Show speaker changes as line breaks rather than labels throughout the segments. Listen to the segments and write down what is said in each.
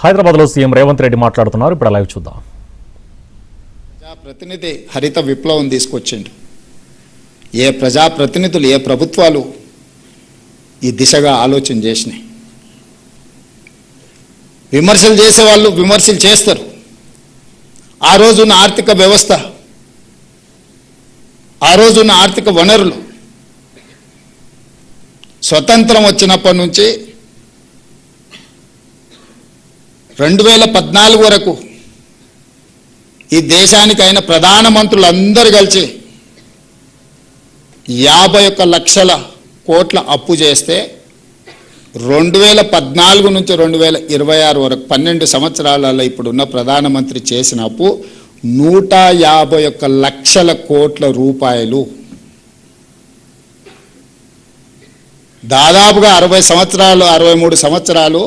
హైదరాబాద్లో సీఎం రేవంత్ రెడ్డి మాట్లాడుతున్నారు. ఇప్పుడు లైవ్ చూద్దాం.
ప్రజాప్రతినిధి హరిత విప్లవం తీసుకొచ్చిండు. ఏ ప్రజాప్రతినిధులు ఏ ప్రభుత్వాలు ఈ దిశగా ఆలోచన చేసినాయి? విమర్శలు చేసేవాళ్ళు విమర్శలు చేస్తారు. ఆ రోజున్న ఆర్థిక వ్యవస్థ, ఆ రోజున్న ఆర్థిక వనరులు స్వతంత్రం వచ్చినప్పటి నుంచి 2014 వరకు ఈ దేశానికి అయిన ప్రధానమంత్రులందరూ కలిసి 51 లక్షల కోట్ల అప్పు చేస్తే 2014 నుంచి 2026 వరకు 12 సంవత్సరాలలో ఇప్పుడున్న ప్రధానమంత్రి చేసిన అప్పు 151 లక్షల కోట్ల రూపాయలు. దాదాపుగా 60 సంవత్సరాలు 63 సంవత్సరాలు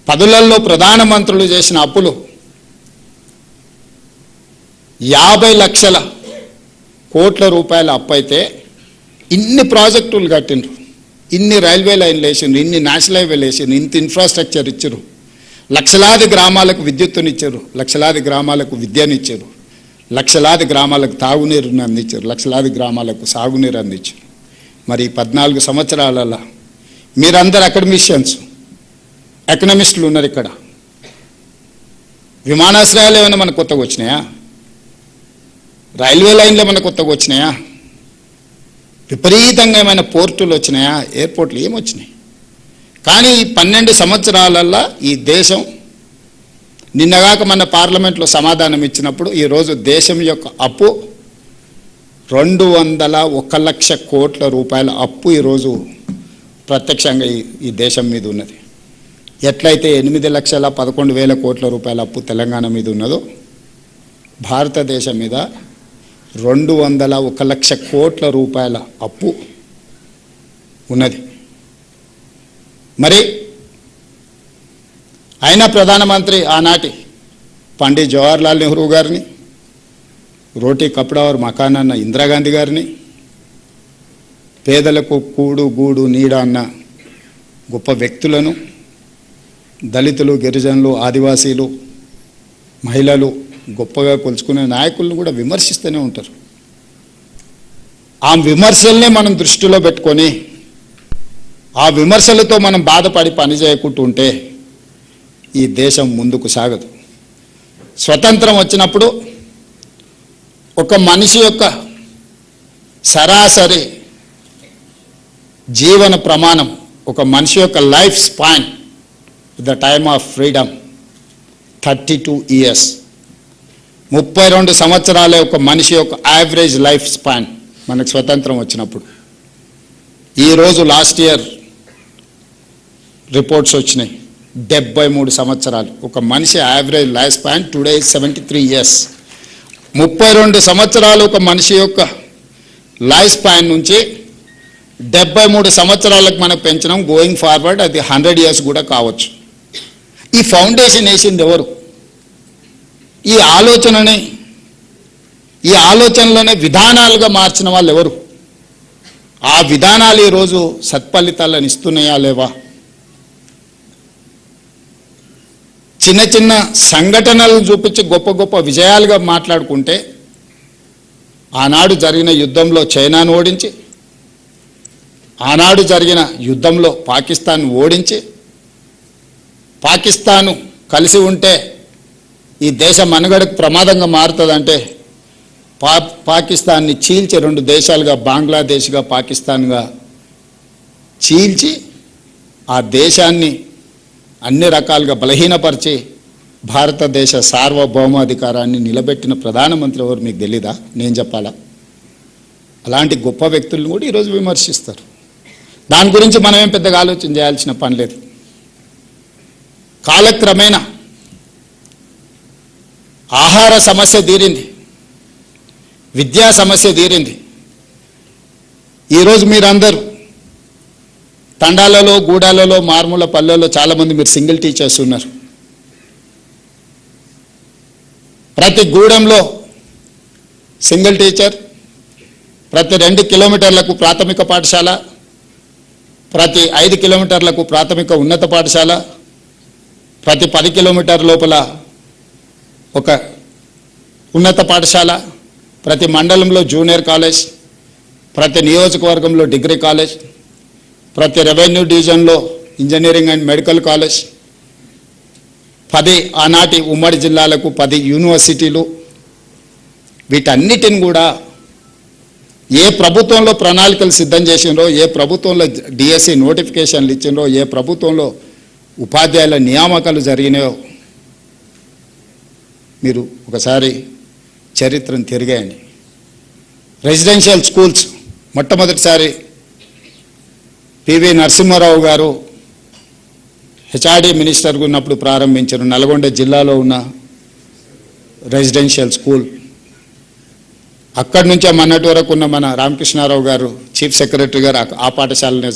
పదులలో ప్రధానమంత్రులు చేసిన అప్పులు 50 లక్షల కోట్ల రూపాయల అప్పు అయితే ఇన్ని ప్రాజెక్టులు కట్టిండ్రు, ఇన్ని రైల్వే లైన్లు వేసిండ్రు, ఇన్ని నేషనల్ హైవేలు వేసిండ్రు, ఇంత ఇన్ఫ్రాస్ట్రక్చర్ ఇచ్చారు, లక్షలాది గ్రామాలకు విద్యుత్తునిచ్చారు, లక్షలాది గ్రామాలకు విద్యనిచ్చారు, లక్షలాది గ్రామాలకు తాగునీరుని అందించారు, లక్షలాది గ్రామాలకు సాగునీరు అందించారు. మరి 14 సంవత్సరాలలో మీరందరు అకాడమిషియన్స్, ఎకనామిస్టులు ఉన్నారు ఇక్కడ. విమానాశ్రయాలు ఏమైనా మనకు కొత్తగా వచ్చినాయా? రైల్వే లైన్లు ఏమైనా కొత్తగా వచ్చినాయా? విపరీతంగా ఏమైనా పోర్టులు వచ్చినాయా? ఎయిర్పోర్ట్లు ఏమొచ్చినాయి? కానీ ఈ 12 సంవత్సరాలల్లో ఈ దేశం నిన్నగాక మన పార్లమెంట్లో సమాధానం ఇచ్చినప్పుడు ఈరోజు దేశం యొక్క అప్పు 201 లక్ష కోట్ల రూపాయల అప్పు ఈరోజు ప్రత్యక్షంగా ఈ దేశం మీద ఉన్నది. ఎట్లయితే 8,11,000 కోట్ల రూపాయల అప్పు తెలంగాణ మీద ఉన్నదో భారతదేశం మీద 201 లక్ష కోట్ల రూపాయల అప్పు ఉన్నది. మరి అయినా ప్రధానమంత్రి ఆనాటి పండిట్ జవహర్లాల్ నెహ్రూ గారిని, రోటీ కపడా और మకాన్ అన్న ఇందిరాగాంధీ గారిని, పేదలకు కూడు గూడు నీడ అన్న గొప్ప వ్యక్తులను, దళితులు, గిరిజనులు, ఆదివాసీలు, మహిళలు గొప్పగా కొలుచుకునే నాయకులను కూడా విమర్శిస్తూనే ఉంటారు. ఆ విమర్శల్నే మనం దృష్టిలో పెట్టుకొని ఆ విమర్శలతో మనం బాధపడి పని చేయకుండా ఉంటే ఈ దేశం ముందుకు సాగదు. స్వతంత్రం వచ్చినప్పుడు ఒక మనిషి యొక్క సరాసరి జీవన ప్రమాణం, ఒక మనిషి యొక్క life span the time of freedom 32 years. 32 సంవత్సరాలే ఒక మనిషి యొక్క యావరేజ్ లైఫ్ స్పాన్ మనకు స్వతంత్రం వచ్చినప్పుడు. ఈరోజు లాస్ట్ ఇయర్ రిపోర్ట్స్ వచ్చినాయి, 73 సంవత్సరాలు ఒక మనిషి average life span. Today 73 years. 32 సంవత్సరాలు ఒక మనిషి యొక్క లైఫ్ స్పాన్ నుంచి 73 సంవత్సరాలకు మనం పెంచడం. గోయింగ్ ఫార్వర్డ్ అది 100 years కూడా కావచ్చు. ఈ ఫౌండేషన్ వేసింది ఎవరు? ఈ ఆలోచనలోనే విధానాలుగా మార్చిన వాళ్ళు ఎవరు? ఆ విధానాలు ఈరోజు సత్ఫలితాలను ఇస్తున్నాయా లేవా? చిన్న చిన్న సంఘటనలను చూపించి గొప్ప గొప్ప విజయాలుగా మాట్లాడుకుంటే, ఆనాడు జరిగిన యుద్ధంలో చైనాను ఓడించి, ఆనాడు జరిగిన యుద్ధంలో పాకిస్తాన్ ఓడించి, పాకిస్తాను కలిసి ఉంటే ఈ దేశ మనుగడకు ప్రమాదంగా మారుతుందంటే పాకిస్తాన్ని చీల్చి 2 దేశాలుగా, బంగ్లాదేశ్గా పాకిస్తాన్గా చీల్చి ఆ దేశాన్ని అన్ని రకాలుగా బలహీనపరిచి భారతదేశ సార్వభౌమాధికారాన్ని నిలబెట్టిన ప్రధానమంత్రి ఎవరు మీకు తెలీదా? నేను చెప్పాలా? అలాంటి గొప్ప వ్యక్తులను కూడా ఈరోజు విమర్శిస్తారు. దాని గురించి మనమేం పెద్దగా ఆలోచన చేయాల్సిన పని లేదు. కాలక్రమేణా ఆహార సమస్య తీరింది, విద్యా సమస్య తీరింది. ఈరోజు మీరందరూ తండాలలో, గూడాలలో, మార్మూల పల్లెల్లో చాలామంది మీరు సింగిల్ టీచర్స్ ఉన్నారు. ప్రతి గూడెంలో సింగిల్ టీచర్, ప్రతి 2 కిలోమీటర్లకు ప్రాథమిక పాఠశాల, ప్రతి 5 కిలోమీటర్లకు ప్రాథమిక ఉన్నత పాఠశాల, ప్రతి 10 కిలోమీటర్ లోపల ఒక ఉన్నత పాఠశాల, ప్రతి మండలంలో జూనియర్ కాలేజ్, ప్రతి నియోజకవర్గంలో డిగ్రీ కాలేజ్, ప్రతి రెవెన్యూ డివిజన్లో ఇంజనీరింగ్ అండ్ మెడికల్ కాలేజ్, 10 ఆనాటి ఉమ్మడి జిల్లాలకు 10 యూనివర్సిటీలు, వీటన్నిటిని కూడా ఏ ప్రభుత్వంలో ప్రణాళికలు సిద్ధం చేసిండ్రో, ఏ ప్రభుత్వంలో డిఎస్సి నోటిఫికేషన్లు ఇచ్చిండ్రో, ఏ ప్రభుత్వంలో ఉపాధ్యాయుల నియామకాలు జరిగినాయో మీరు ఒకసారి చరిత్రను తిరిగేయండి. రెసిడెన్షియల్ స్కూల్స్ మొట్టమొదటిసారి పివి నరసింహారావు గారు హెచ్ఆర్డి మినిస్టర్గా ఉన్నప్పుడు ప్రారంభించారు. నల్గొండ జిల్లాలో ఉన్న రెసిడెన్షియల్ స్కూల్. అక్కడి నుంచే మొన్నటి వరకు ఉన్న మన రామకృష్ణారావు గారు చీఫ్ సెక్రటరీ గారు ఆ పాఠశాలనే